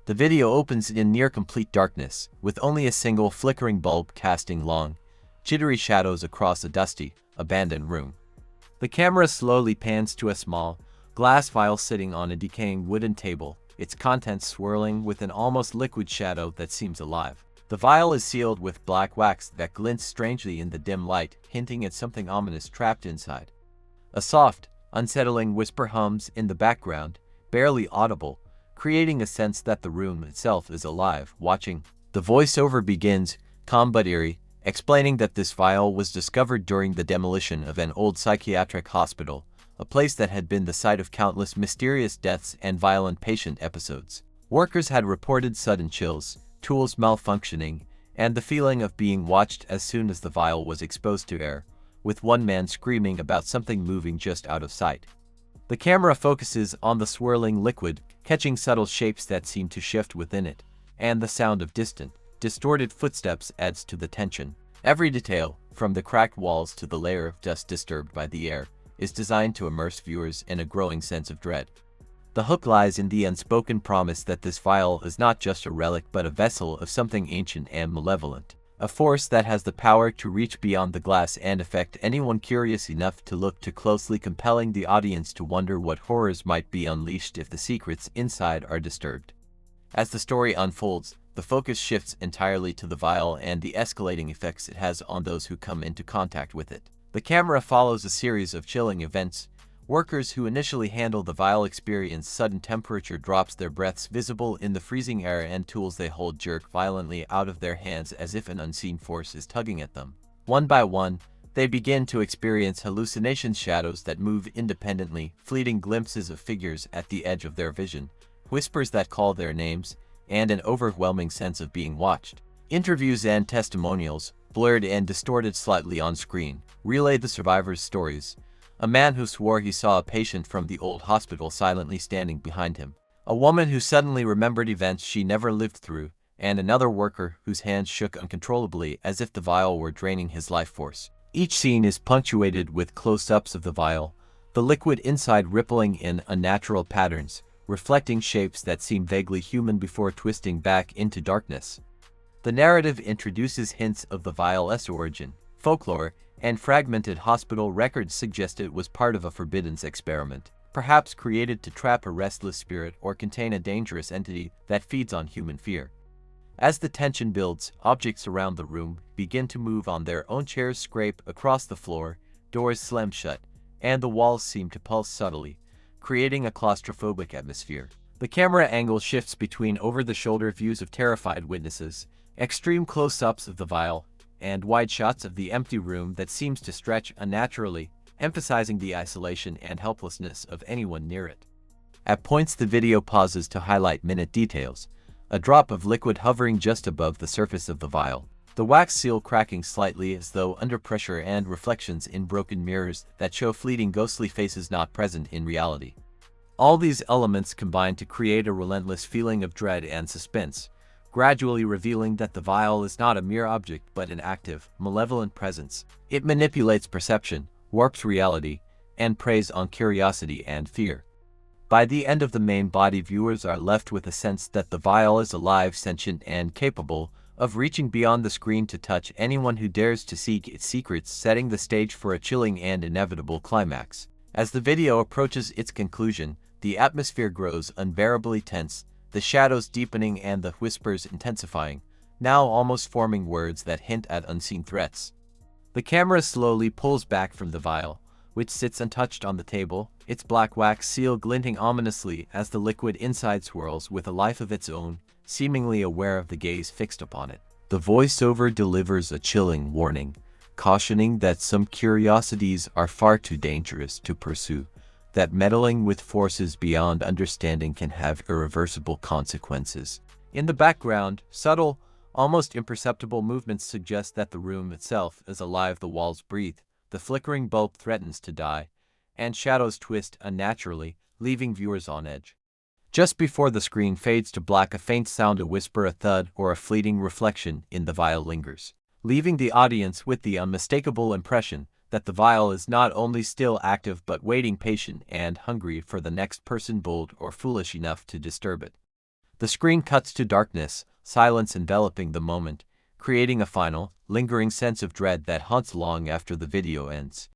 The video opens in near-complete darkness, with only a single flickering bulb casting long, jittery shadows across a dusty, abandoned room. The camera slowly pans to a small, glass vial sitting on a decaying wooden table, its contents swirling with an almost liquid shadow that seems alive. The vial is sealed with black wax that glints strangely in the dim light, hinting at something ominous trapped inside. A soft, unsettling whisper hums in the background, barely audible, creating a sense that the room itself is alive, watching. The voiceover begins, calm but eerie, explaining that this vial was discovered during the demolition of an old psychiatric hospital, a place that had been the site of countless mysterious deaths and violent patient episodes. Workers had reported sudden chills, tools malfunctioning, and the feeling of being watched as soon as the vial was exposed to air, with one man screaming about something moving just out of sight. The camera focuses on the swirling liquid, catching subtle shapes that seem to shift within it, and the sound of distant, distorted footsteps adds to the tension. Every detail, from the cracked walls to the layer of dust disturbed by the air, is designed to immerse viewers in a growing sense of dread. The hook lies in the unspoken promise that this vial is not just a relic but a vessel of something ancient and malevolent, a force that has the power to reach beyond the glass and affect anyone curious enough to look too closely, compelling the audience to wonder what horrors might be unleashed if the secrets inside are disturbed. As the story unfolds, the focus shifts entirely to the vial and the escalating effects it has on those who come into contact with it. The camera follows a series of chilling events. Workers who initially handle the vial experience sudden temperature drops, their breaths visible in the freezing air, and tools they hold jerk violently out of their hands as if an unseen force is tugging at them. One by one, they begin to experience hallucinations, shadows that move independently, fleeting glimpses of figures at the edge of their vision, whispers that call their names, and an overwhelming sense of being watched. Interviews and testimonials, blurred and distorted slightly on screen, relay the survivors' stories. A man who swore he saw a patient from the old hospital silently standing behind him. A woman who suddenly remembered events she never lived through, and another worker whose hands shook uncontrollably as if the vial were draining his life force. Each scene is punctuated with close-ups of the vial, the liquid inside rippling in unnatural patterns, reflecting shapes that seem vaguely human before twisting back into darkness. The narrative introduces hints of the vial's origin, folklore, and fragmented hospital records suggest it was part of a forbidden experiment, perhaps created to trap a restless spirit or contain a dangerous entity that feeds on human fear. As the tension builds, objects around the room begin to move on their own. Chairs scrape across the floor, doors slam shut, and the walls seem to pulse subtly, creating a claustrophobic atmosphere. The camera angle shifts between over-the-shoulder views of terrified witnesses, extreme close-ups of the vial, and wide shots of the empty room that seems to stretch unnaturally, emphasizing the isolation and helplessness of anyone near it. At points, the video pauses to highlight minute details, a drop of liquid hovering just above the surface of the vial, the wax seal cracking slightly as though under pressure, and reflections in broken mirrors that show fleeting ghostly faces not present in reality. All these elements combine to create a relentless feeling of dread and suspense, gradually revealing that the vial is not a mere object but an active, malevolent presence. It manipulates perception, warps reality, and preys on curiosity and fear. By the end of the main body, viewers are left with a sense that the vial is alive, sentient, and capable of reaching beyond the screen to touch anyone who dares to seek its secrets, setting the stage for a chilling and inevitable climax. As the video approaches its conclusion, the atmosphere grows unbearably tense, the shadows deepening and the whispers intensifying, now almost forming words that hint at unseen threats. The camera slowly pulls back from the vial, which sits untouched on the table, its black wax seal glinting ominously as the liquid inside swirls with a life of its own, seemingly aware of the gaze fixed upon it. The voiceover delivers a chilling warning, cautioning that some curiosities are far too dangerous to pursue, that meddling with forces beyond understanding can have irreversible consequences. In the background, subtle, almost imperceptible movements suggest that the room itself is alive. The walls breathe, the flickering bulb threatens to die, and shadows twist unnaturally, leaving viewers on edge. Just before the screen fades to black, a faint sound, a whisper, a thud, or a fleeting reflection in the vial lingers, leaving the audience with the unmistakable impression that the vial is not only still active but waiting, patient and hungry for the next person bold or foolish enough to disturb it. The screen cuts to darkness, silence enveloping the moment, creating a final, lingering sense of dread that haunts long after the video ends.